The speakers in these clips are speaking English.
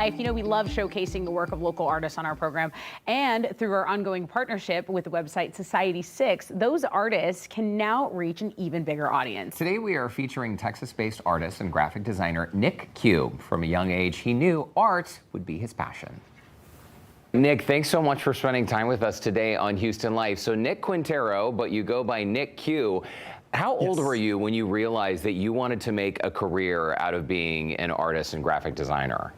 You know, we love showcasing the work of local artists on our program, and through our ongoing partnership with the website Society6, those artists can now reach an even bigger audience. Today we are featuring Texas-based artist and graphic designer Nick Q. From a young age, he knew art would be his passion. Nick, thanks so much for spending time with us today on Houston Life. So Nick Quintero, but you go by Nick Q. How old were you when you realized that you wanted to make a career out of being an artist and graphic designer?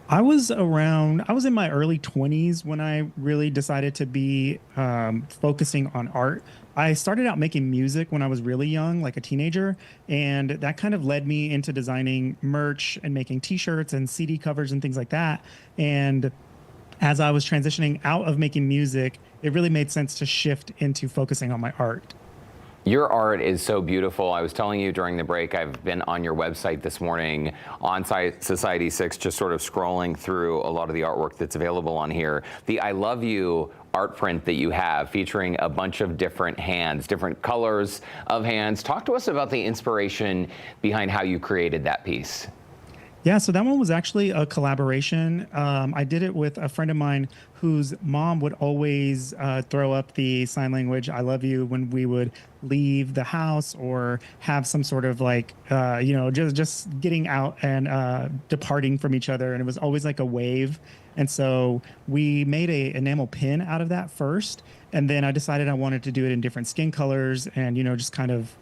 I was in my early 20s when I really decided to be focusing on art. I started out making music when I was really young, like a teenager, and that kind of led me into designing merch and making t-shirts and CD covers and things like that. And as I was transitioning out of making music, it really made sense to shift into focusing on my art. Your art is so beautiful. I was telling you during the break, I've been on your website this morning on Society6, just sort of scrolling through a lot of the artwork that's available on here. The I Love You art print that you have featuring a bunch of different hands, different colors of hands. Talk to us about the inspiration behind how you created that piece. Yeah, so that one was actually a collaboration. I did it with a friend of mine whose mom would always throw up the sign language, I love you, when we would leave the house or have some sort of like, just getting out and departing from each other. And it was always like a wave. And so we made a enamel pin out of that first. And then I decided I wanted to do it in different skin colors and, just kind of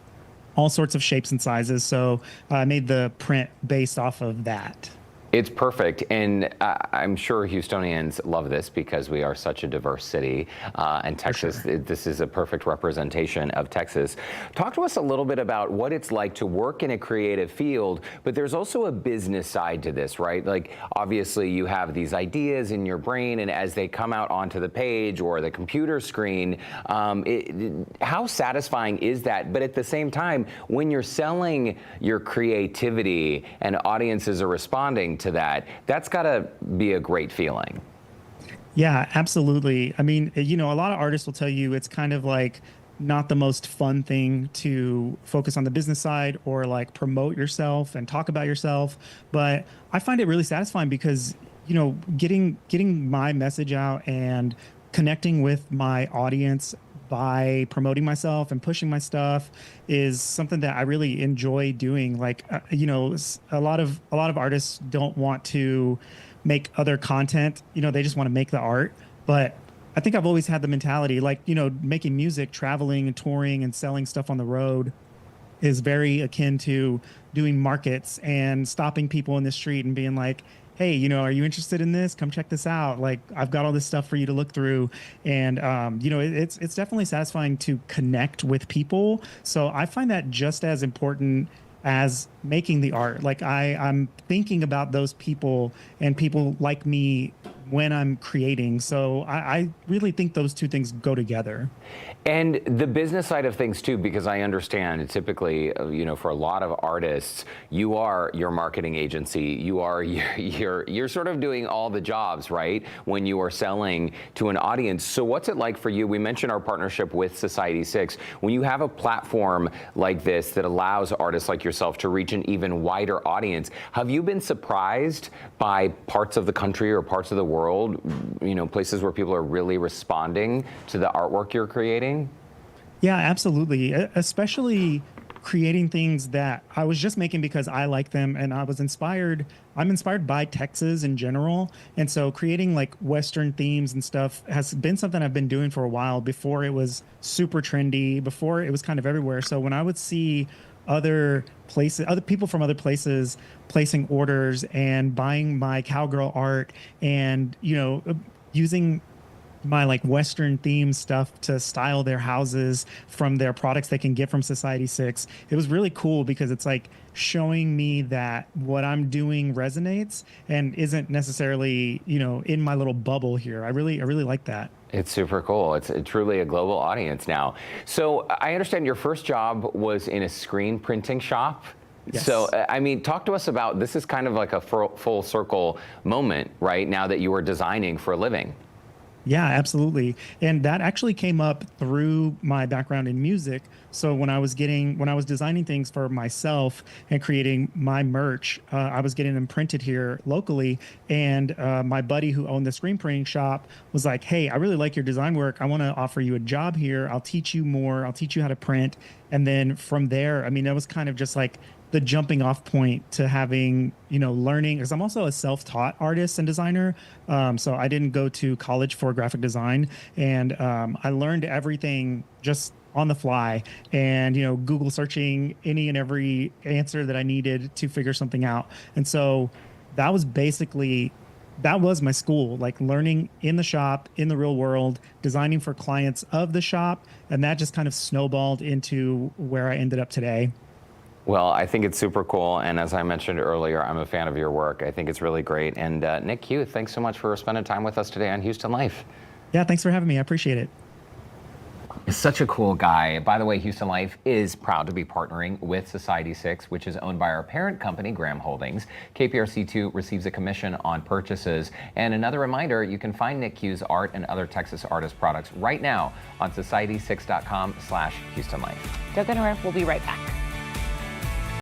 all sorts of shapes and sizes. So I made the print based off of that. It's perfect, and I'm sure Houstonians love this because we are such a diverse city, and Texas, this is a perfect representation of Texas. Talk to us a little bit about what it's like to work in a creative field, but there's also a business side to this, right? Like, obviously, you have these ideas in your brain, and as they come out onto the page or the computer screen, how satisfying is that? But at the same time, when you're selling your creativity and audiences are responding to that, that's got to be a great feeling. Yeah, absolutely. I mean, a lot of artists will tell you it's kind of like not the most fun thing to focus on the business side or like promote yourself and talk about yourself. But I find it really satisfying because, getting my message out and connecting with my audience by promoting myself and pushing my stuff is something that I really enjoy doing. Like, a lot of artists don't want to make other content. They just want to make the art. But I think I've always had the mentality, like, making music, traveling and touring and selling stuff on the road is very akin to doing markets and stopping people in the street and being like, hey, are you interested in this? Come check this out. Like, I've got all this stuff for you to look through. And, it's definitely satisfying to connect with people. So I find that just as important as making the art. Like, I'm thinking about those people and people like me when I'm creating. So I really think those two things go together. And the business side of things too, because I understand typically, for a lot of artists, you are your marketing agency. You are you're sort of doing all the jobs, right? When you are selling to an audience. So what's it like for you? We mentioned our partnership with Society6. When you have a platform like this that allows artists like yourself to reach an even wider audience, have you been surprised by parts of the country or parts of the world, places where people are really responding to the artwork you're creating? Yeah, absolutely. Especially creating things that I was just making because I like them and I was inspired. I'm inspired by Texas in general. And so creating like Western themes and stuff has been something I've been doing for a while before it was super trendy, before it was kind of everywhere. So when I would see other people from other places placing orders and buying my cowgirl art and, using my like Western theme stuff to style their houses from their products they can get from Society6. It was really cool because it's like showing me that what I'm doing resonates and isn't necessarily, in my little bubble here. I really like that. It's super cool. It's truly a global audience now. So I understand your first job was in a screen printing shop. Yes. So, talk to us about, this is kind of like a full circle moment, right? Now that you are designing for a living. Yeah, absolutely. And that actually came up through my background in music. So when I was designing things for myself and creating my merch, I was getting them printed here locally. And my buddy who owned the screen printing shop was like, "Hey, I really like your design work. I want to offer you a job here. I'll teach you more. I'll teach you how to print." And then from there, I mean, that was kind of just like the jumping off point to having, learning, because I'm also a self-taught artist and designer. So I didn't go to college for graphic design, and I learned everything just on the fly, and Google searching any and every answer that I needed to figure something out. And so that was basically that was my school, like learning in the shop, in the real world, designing for clients of the shop, and that just kind of snowballed into where I ended up today. Well, I think it's super cool, and as I mentioned earlier, I'm a fan of your work. I think it's really great. And Nick Q, thanks so much for spending time with us today on Houston Life. Yeah, thanks for having me. I appreciate it. He's such a cool guy. By the way, Houston Life is proud to be partnering with Society6, which is owned by our parent company, Graham Holdings. KPRC2 receives a commission on purchases. And another reminder, you can find Nick Q's art and other Texas artist products right now on society6.com/HoustonLife. Doug and Rick will be right back.